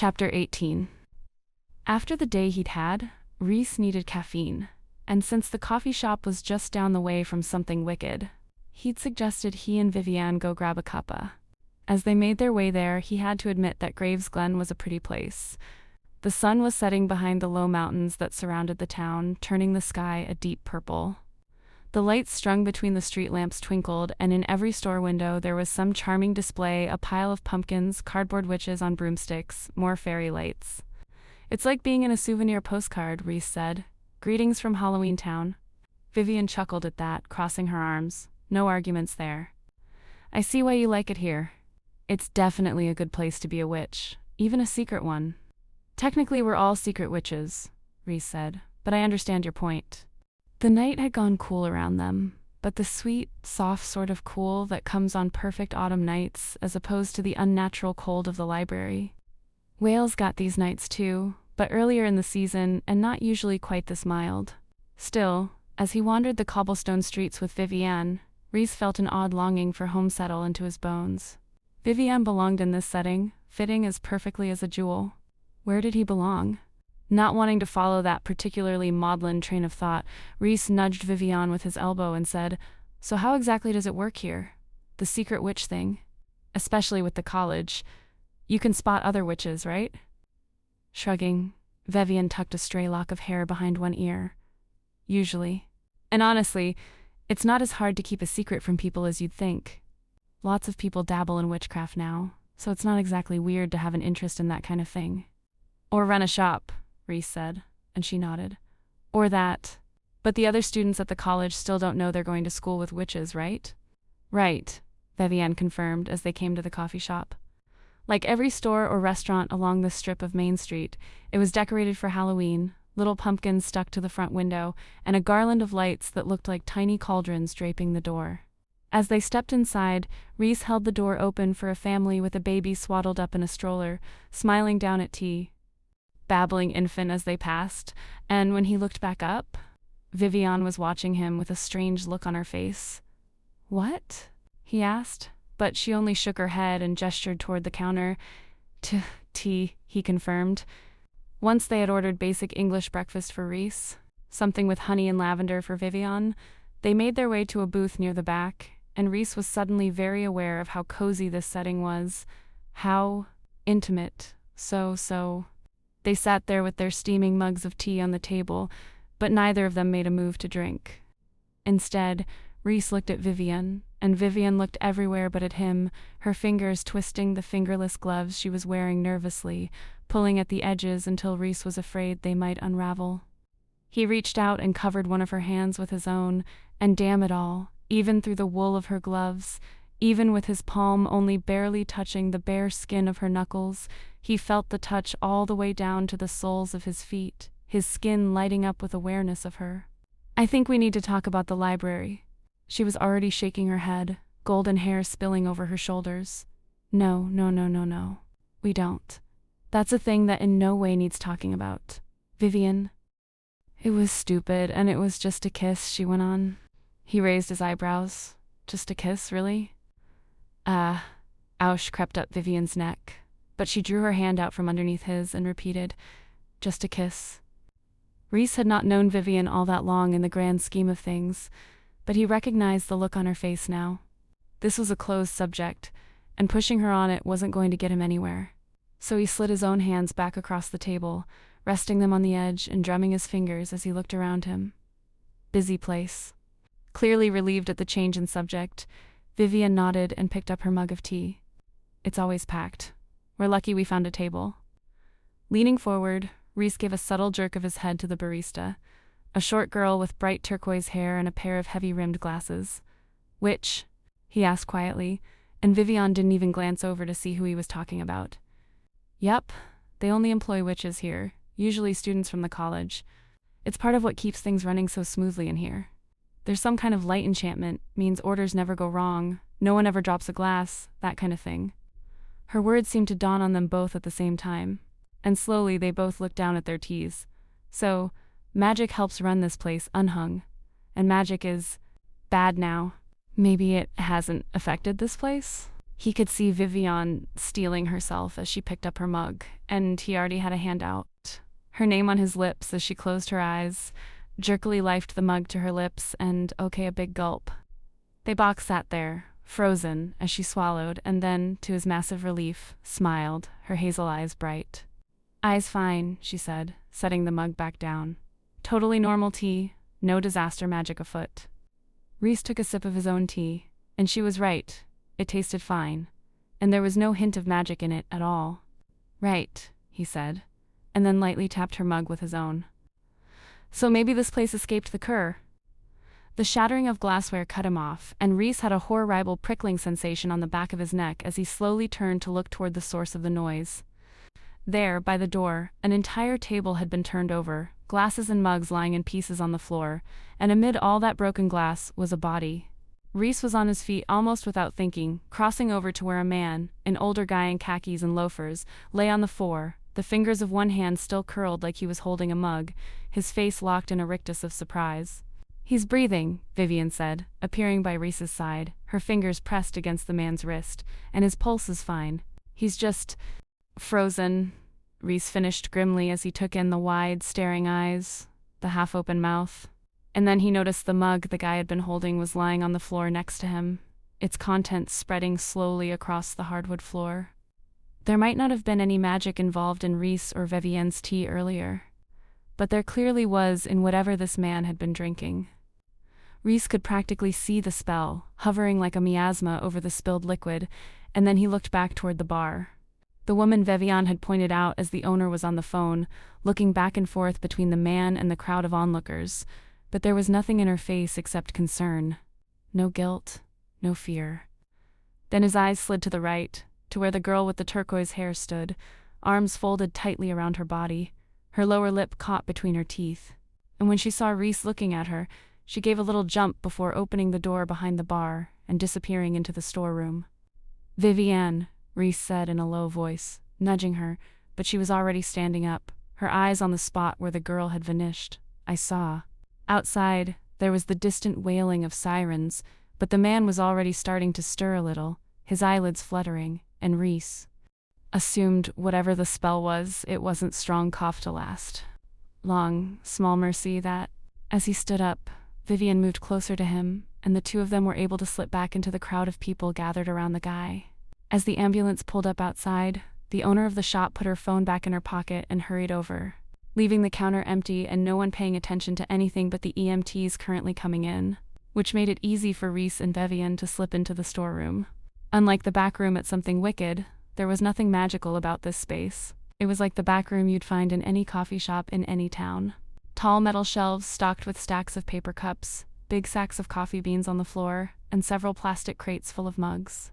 Chapter 18. After the day he'd had, Rhys needed caffeine, and since the coffee shop was just down the way from something wicked, he'd suggested he and Vivian go grab a cuppa. As they made their way there, he had to admit that Graves Glen was a pretty place. The sun was setting behind the low mountains that surrounded the town, turning the sky a deep purple. The lights strung between the street lamps twinkled, and in every store window there was some charming display, a pile of pumpkins, cardboard witches on broomsticks, more fairy lights. "It's like being in a souvenir postcard," Rhys said. "Greetings from Halloween Town." Vivian chuckled at that, crossing her arms. No arguments there. "I see why you like it here. It's definitely a good place to be a witch, even a secret one." "Technically we're all secret witches," Rhys said, "but I understand your point." The night had gone cool around them, but the sweet, soft sort of cool that comes on perfect autumn nights as opposed to the unnatural cold of the library. Wales got these nights too, but earlier in the season and not usually quite this mild. Still, as he wandered the cobblestone streets with Vivian, Rhys felt an odd longing for home settle into his bones. Vivian belonged in this setting, fitting as perfectly as a jewel. Where did he belong? Not wanting to follow that particularly maudlin train of thought, Rhys nudged Vivian with his elbow and said, "So how exactly does it work here? The secret witch thing? Especially with the college. You can spot other witches, right?" Shrugging, Vivian tucked a stray lock of hair behind one ear. "Usually. And honestly, it's not as hard to keep a secret from people as you'd think. Lots of people dabble in witchcraft now, so it's not exactly weird to have an interest in that kind of thing." "Or run a shop," Rhys said, and she nodded. "Or that. But the other students at the college still don't know they're going to school with witches, right?" "Right," Vivian confirmed as they came to the coffee shop. Like every store or restaurant along this strip of Main Street, it was decorated for Halloween, little pumpkins stuck to the front window, and a garland of lights that looked like tiny cauldrons draping the door. As they stepped inside, Rhys held the door open for a family with a baby swaddled up in a stroller, smiling down at T, babbling infant as they passed, and when he looked back up, Vivian was watching him with a strange look on her face. "What?" he asked, but she only shook her head and gestured toward the counter. Tea, he confirmed. Once they had ordered basic English breakfast for Rhys, something with honey and lavender for Vivian, they made their way to a booth near the back, and Rhys was suddenly very aware of how cozy this setting was, how intimate, so. They sat there with their steaming mugs of tea on the table, but neither of them made a move to drink. Instead, Rhys looked at Vivian, and Vivian looked everywhere but at him, her fingers twisting the fingerless gloves she was wearing nervously, pulling at the edges until Rhys was afraid they might unravel. He reached out and covered one of her hands with his own, and damn it all, even through the wool of her gloves, even with his palm only barely touching the bare skin of her knuckles, he felt the touch all the way down to the soles of his feet, his skin lighting up with awareness of her. "I think we need to talk about the library." She was already shaking her head, golden hair spilling over her shoulders. No. We don't. That's a thing that in no way needs talking about. Vivian." "It was stupid, and it was just a kiss," she went on. He raised his eyebrows. "Just a kiss, really?" Ouch crept up Vivian's neck, but she drew her hand out from underneath his and repeated, "Just a kiss." Rhys had not known Vivian all that long in the grand scheme of things, but he recognized the look on her face now. This was a closed subject, and pushing her on it wasn't going to get him anywhere. So he slid his own hands back across the table, resting them on the edge and drumming his fingers as he looked around him. Busy place. Clearly relieved at the change in subject, Vivian nodded and picked up her mug of tea. "It's always packed. We're lucky we found a table." Leaning forward, Rhys gave a subtle jerk of his head to the barista, a short girl with bright turquoise hair and a pair of heavy-rimmed glasses. "Which?" he asked quietly, and Vivian didn't even glance over to see who he was talking about. "Yep, they only employ witches here, usually students from the college. It's part of what keeps things running so smoothly in here. There's some kind of light enchantment, means orders never go wrong, no one ever drops a glass, that kind of thing." Her words seemed to dawn on them both at the same time, and slowly they both looked down at their teas. "So, magic helps run this place unhung, and magic is bad now. Maybe it hasn't affected this place?" He could see Vivian steeling herself as she picked up her mug, and he already had a hand out. Her name on his lips as she closed her eyes, jerkily lifted the mug to her lips, and a big gulp. They both sat there, frozen, as she swallowed, and then, to his massive relief, smiled, her hazel eyes bright. "Eyes fine," she said, setting the mug back down. "Totally normal tea, no disaster magic afoot." Rhys took a sip of his own tea, and she was right. It tasted fine, and there was no hint of magic in it at all. "Right," he said, and then lightly tapped her mug with his own. "So maybe this place escaped the cur." The shattering of glassware cut him off, and Rhys had a horrible prickling sensation on the back of his neck as he slowly turned to look toward the source of the noise. There, by the door, an entire table had been turned over, glasses and mugs lying in pieces on the floor, and amid all that broken glass was a body. Rhys was on his feet almost without thinking, crossing over to where a man, an older guy in khakis and loafers, lay on the floor, the fingers of one hand still curled like he was holding a mug, his face locked in a rictus of surprise. "He's breathing," Vivian said, appearing by Rhys's side, her fingers pressed against the man's wrist, "and his pulse is fine. He's just frozen," Rhys finished grimly as he took in the wide, staring eyes, the half-open mouth. And then he noticed the mug the guy had been holding was lying on the floor next to him, its contents spreading slowly across the hardwood floor. There might not have been any magic involved in Rhys or Vivienne's tea earlier, but there clearly was in whatever this man had been drinking. Rhys could practically see the spell, hovering like a miasma over the spilled liquid, and then he looked back toward the bar. The woman Vivian had pointed out as the owner was on the phone, looking back and forth between the man and the crowd of onlookers, but there was nothing in her face except concern. No guilt, no fear. Then his eyes slid to the right, to where the girl with the turquoise hair stood, arms folded tightly around her body, her lower lip caught between her teeth. And when she saw Rhys looking at her, she gave a little jump before opening the door behind the bar and disappearing into the storeroom. "Vivienne," Rhys said in a low voice, nudging her, but she was already standing up, her eyes on the spot where the girl had vanished. "I saw." Outside, there was the distant wailing of sirens, but the man was already starting to stir a little, his eyelids fluttering, and Rhys assumed whatever the spell was, it wasn't strong cough to last. Long, small mercy that, as he stood up, Vivian moved closer to him, and the two of them were able to slip back into the crowd of people gathered around the guy. As the ambulance pulled up outside, the owner of the shop put her phone back in her pocket and hurried over, leaving the counter empty and no one paying attention to anything but the EMTs currently coming in, which made it easy for Rhys and Vivian to slip into the storeroom. Unlike the back room at Something Wicked, there was nothing magical about this space. It was like the back room you'd find in any coffee shop in any town. Tall metal shelves stocked with stacks of paper cups, big sacks of coffee beans on the floor, and several plastic crates full of mugs.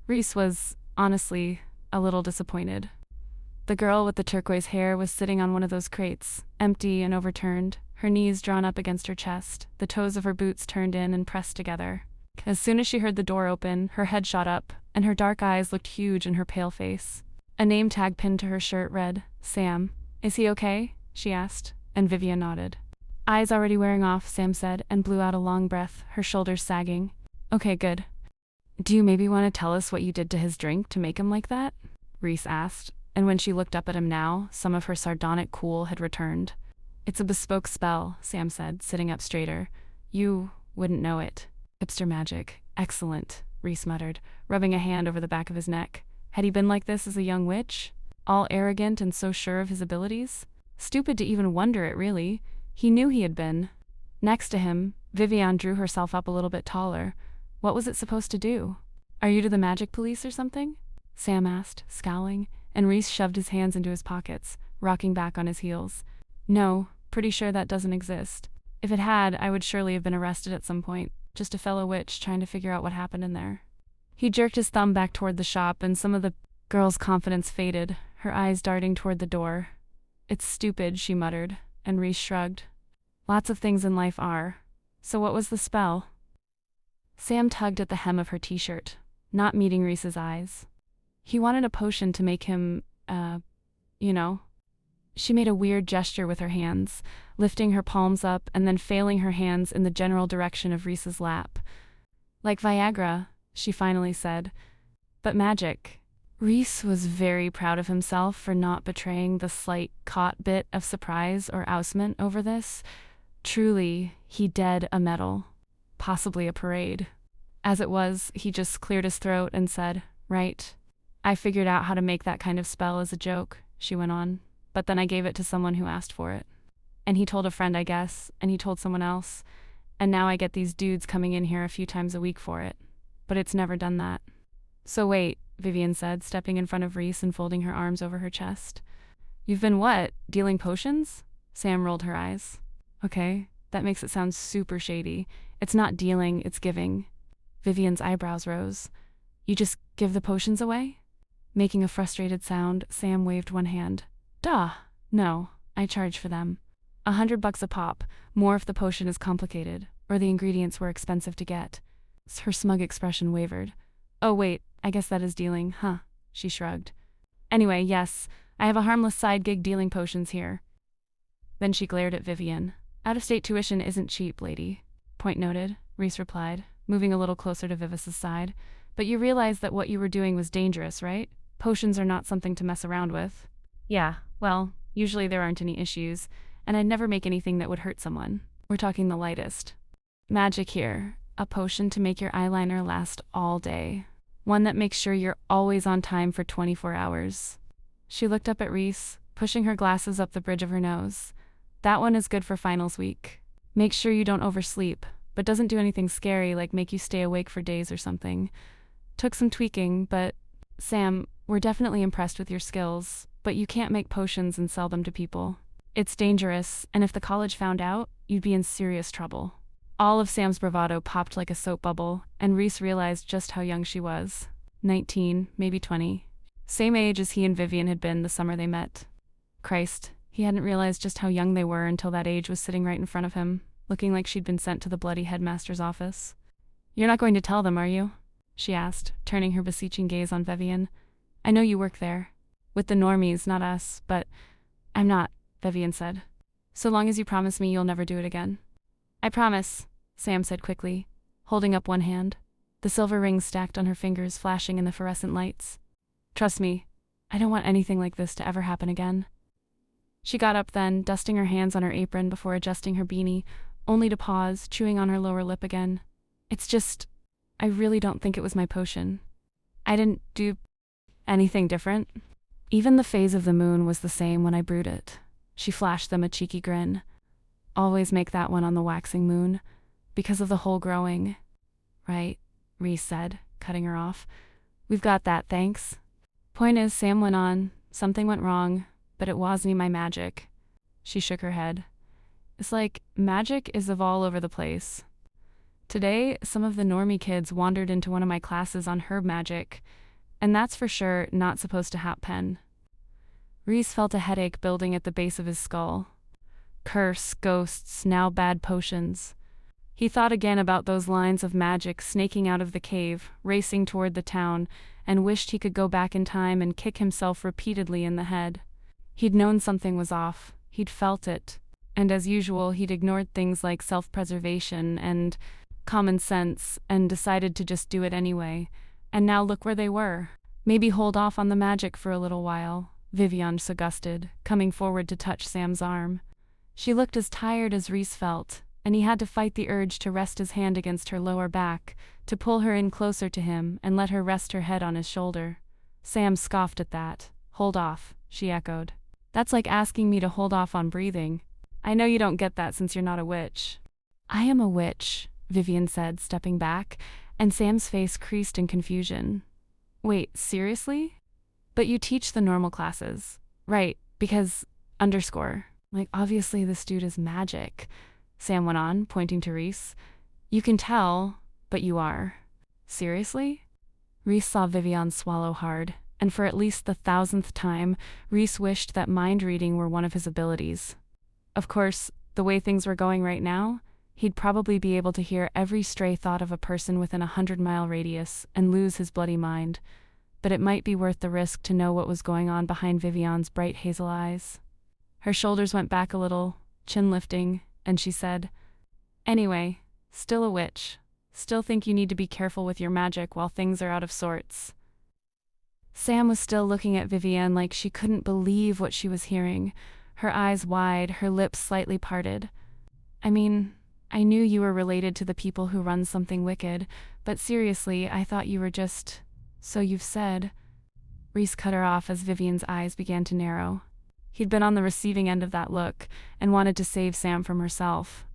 Rhys was, honestly, a little disappointed. The girl with the turquoise hair was sitting on one of those crates, empty and overturned, her knees drawn up against her chest, the toes of her boots turned in and pressed together. As soon as she heard the door open, her head shot up, and her dark eyes looked huge in her pale face. A name tag pinned to her shirt read, "Sam." "Is he okay?" she asked, and Vivian nodded. "Eyes already wearing off," Sam said, and blew out a long breath, her shoulders sagging. "Okay, good. Do you maybe want to tell us what you did to his drink to make him like that?" Rhys asked, and when she looked up at him now, some of her sardonic cool had returned. "It's a bespoke spell," Sam said, sitting up straighter. "You wouldn't know it." "Hipster magic. Excellent," Rhys muttered, rubbing a hand over the back of his neck. Had he been like this as a young witch? All arrogant and so sure of his abilities? Stupid to even wonder it, really. He knew he had been. Next to him, Vivian drew herself up a little bit taller. What was it supposed to do? "Are you to the magic police or something?" Sam asked, scowling, and Rhys shoved his hands into his pockets, rocking back on his heels. "No, pretty sure that doesn't exist. If it had, I would surely have been arrested at some point. Just a fellow witch trying to figure out what happened in there." He jerked his thumb back toward the shop, and some of the girl's confidence faded, her eyes darting toward the door. "It's stupid," she muttered, and Rhys shrugged. "Lots of things in life are. So what was the spell?" Sam tugged at the hem of her t-shirt, not meeting Rhys's eyes. He wanted a potion to make him, you know. She made a weird gesture with her hands, lifting her palms up and then failing her hands in the general direction of Rhys's lap. "Like Viagra," she finally said, But magic. Reese was very proud of himself for not betraying the slight caught bit of surprise or oustement over this. Truly, he did a medal. Possibly a parade. As it was, he just cleared his throat and said, "Right. I figured out how to make that kind of spell as a joke," she went on. "But then I gave it to someone who asked for it. And he told a friend, I guess, and he told someone else. And now I get these dudes coming in here a few times a week for it. But it's never done that." "So wait," Vivian said, stepping in front of Reese and folding her arms over her chest. "You've been what, dealing potions?" Sam rolled her eyes. "Okay, that makes it sound super shady. It's not dealing, it's giving." Vivian's eyebrows rose. "You just give the potions away?" Making a frustrated sound, Sam waved one hand. "Duh. No, I charge for them. $100 a pop, more if the potion is complicated, or the ingredients were expensive to get." Her smug expression wavered. "Oh wait, I guess that is dealing, huh?" She shrugged. "Anyway, yes, I have a harmless side gig dealing potions here." Then she glared at Vivian. "Out-of-state tuition isn't cheap, lady." "Point noted," Reese replied, moving a little closer to Vivis's side. "But you realize that what you were doing was dangerous, right? Potions are not something to mess around with." "Yeah, well, usually there aren't any issues, and I'd never make anything that would hurt someone. We're talking the lightest. Magic here. A potion to make your eyeliner last all day. One that makes sure you're always on time for 24 hours. She looked up at Reese, pushing her glasses up the bridge of her nose. "That one is good for finals week. Make sure you don't oversleep, but doesn't do anything scary like make you stay awake for days or something. Took some tweaking, but Sam, we're definitely impressed with your skills, but you can't make potions and sell them to people. It's dangerous, and if the college found out, you'd be in serious trouble." All of Sam's bravado popped like a soap bubble, and Reese realized just how young she was. 19, maybe 20. Same age as he and Vivian had been the summer they met. Christ, he hadn't realized just how young they were until that age was sitting right in front of him, looking like she'd been sent to the bloody headmaster's office. "You're not going to tell them, are you?" she asked, turning her beseeching gaze on Vivian. "I know you work there. With the normies, not us, but—" "I'm not," Vivian said. "So long as you promise me you'll never do it again." "I promise," Sam said quickly, holding up one hand, the silver rings stacked on her fingers flashing in the fluorescent lights. "Trust me, I don't want anything like this to ever happen again." She got up then, dusting her hands on her apron before adjusting her beanie, only to pause, chewing on her lower lip again. "It's just, I really don't think it was my potion. I didn't do anything different. Even the phase of the moon was the same when I brewed it." She flashed them a cheeky grin. "Always make that one on the waxing moon, because of the whole growing." "Right," Reese said, cutting her off. "We've got that, thanks. Point is," Sam went on, "something went wrong, but it wasn't my magic." She shook her head. "It's like magic is of all over the place. Today, some of the normie kids wandered into one of my classes on herb magic, and that's for sure not supposed to happen." Reese felt a headache building at the base of his skull. Curse, ghosts, now bad potions. He thought again about those lines of magic snaking out of the cave, racing toward the town, and wished he could go back in time and kick himself repeatedly in the head. He'd known something was off. He'd felt it. And as usual, he'd ignored things like self-preservation and common sense and decided to just do it anyway. And now look where they were. Maybe hold off on the magic for a little while, Vivian suggested, coming forward to touch Sam's arm. She looked as tired as Reese felt, and he had to fight the urge to rest his hand against her lower back, to pull her in closer to him and let her rest her head on his shoulder. Sam scoffed at that. "Hold off," she echoed. "That's like asking me to hold off on breathing. I know you don't get that since you're not a witch." "I am a witch," Vivian said, stepping back, and Sam's face creased in confusion. "Wait, seriously? But you teach the normal classes. Right, because _. Like, obviously this dude is magic," Sam went on, pointing to Reese. "You can tell, but you are." "Seriously?" Reese saw Vivian swallow hard, and for at least the 1,000th time, Reese wished that mind reading were one of his abilities. Of course, the way things were going right now, he'd probably be able to hear every stray thought of a person within a 100-mile radius and lose his bloody mind, but it might be worth the risk to know what was going on behind Vivian's bright hazel eyes. Her shoulders went back a little, chin lifting, and she said, "Anyway, still a witch. Still think you need to be careful with your magic while things are out of sorts." Sam was still looking at Vivienne like she couldn't believe what she was hearing, her eyes wide, her lips slightly parted. I mean, I knew you were related to the people who run something wicked, but seriously, I thought you were just... So you've said... Reese cut her off as Vivienne's eyes began to narrow. He'd been on the receiving end of that look, and wanted to save Sam from herself.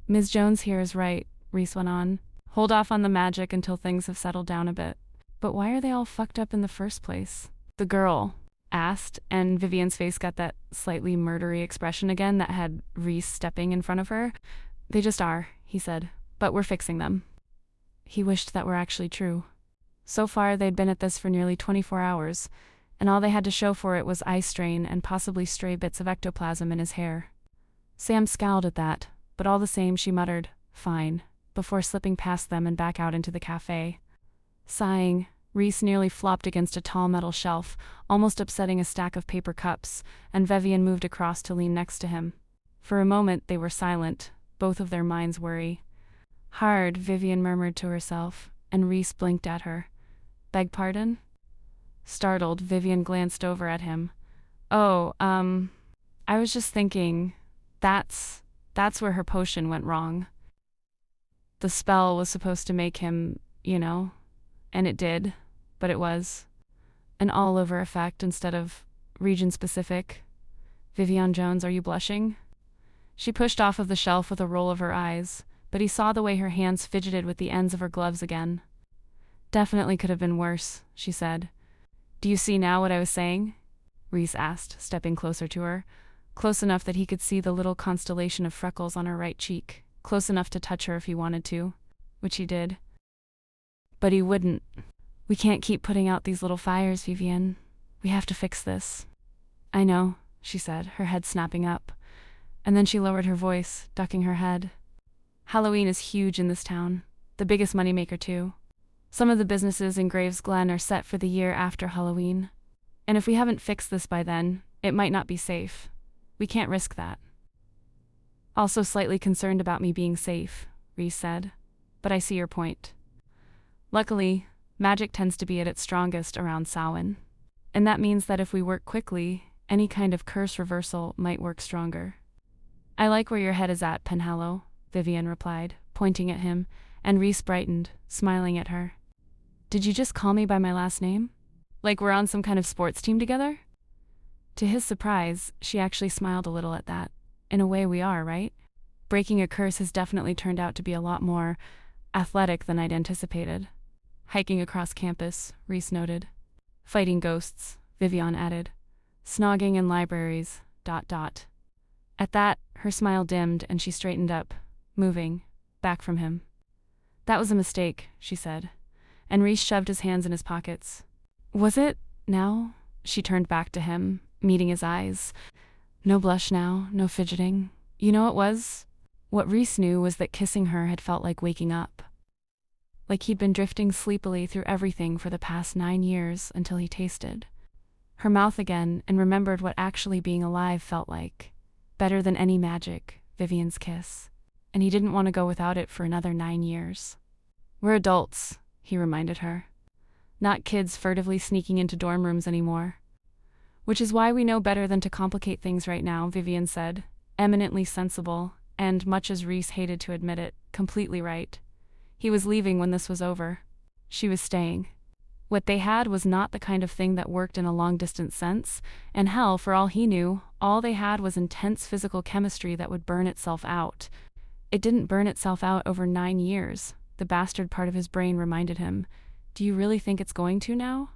Ms. Jones here is right, Reese went on. Hold off on the magic until things have settled down a bit. But why are they all fucked up in the first place? The girl asked, and Vivienne's face got that slightly murdery expression again that had Reese stepping in front of her. They just are, he said, but we're fixing them. He wished that were actually true. So far, they'd been at this for nearly 24 hours, and all they had to show for it was eye strain and possibly stray bits of ectoplasm in his hair. Sam scowled at that, but all the same she muttered, "Fine," before slipping past them and back out into the cafe. Sighing, Reese nearly flopped against a tall metal shelf, almost upsetting a stack of paper cups, and Vivienne moved across to lean next to him. For a moment they were silent, both of their minds worry. Hard, Vivienne murmured to herself, and Reese blinked at her. Beg pardon? Startled, Vivienne glanced over at him. Oh, I was just thinking, that's where her potion went wrong. The spell was supposed to make him, and it did, but it was an all-over effect instead of region-specific. Vivienne Jones, are you blushing? She pushed off of the shelf with a roll of her eyes, but he saw the way her hands fidgeted with the ends of her gloves again. Definitely could have been worse, she said. Do you see now what I was saying? Reese asked, stepping closer to her, close enough that he could see the little constellation of freckles on her right cheek, close enough to touch her if he wanted to, which he did. But he wouldn't. We can't keep putting out these little fires, Vivienne. We have to fix this. I know, she said, her head snapping up. And then she lowered her voice, ducking her head. Halloween is huge in this town. The biggest moneymaker, too. Some of the businesses in Graves Glen are set for the year after Halloween. And if we haven't fixed this by then, it might not be safe. We can't risk that. Also slightly concerned about me being safe, Reese said. But I see your point. Luckily, magic tends to be at its strongest around Samhain. And that means that if we work quickly, any kind of curse reversal might work stronger. I like where your head is at, Penhallow, Vivienne replied, pointing at him, and Reese brightened, smiling at her. Did you just call me by my last name? Like we're on some kind of sports team together? To his surprise, she actually smiled a little at that. In a way we are, right? Breaking a curse has definitely turned out to be a lot more athletic than I'd anticipated. Hiking across campus, Reese noted. Fighting ghosts, Vivienne added. Snogging in libraries, ... At that, her smile dimmed and she straightened up, moving, back from him. That was a mistake, she said, and Reese shoved his hands in his pockets. Was it? Now? She turned back to him, meeting his eyes. No blush now, no fidgeting. You know it was? What Reese knew was that kissing her had felt like waking up. Like he'd been drifting sleepily through everything for the past 9 years until he tasted her mouth again and remembered what actually being alive felt like. Better than any magic, Vivienne's kiss. And he didn't want to go without it for another 9 years. We're adults, he reminded her. Not kids furtively sneaking into dorm rooms anymore. Which is why we know better than to complicate things right now, Vivienne said, eminently sensible, and, much as Reese hated to admit it, completely right. He was leaving when this was over. She was staying. What they had was not the kind of thing that worked in a long-distance sense, and hell, for all he knew, all they had was intense physical chemistry that would burn itself out. It didn't burn itself out over 9 years, the bastard part of his brain reminded him. Do you really think it's going to now?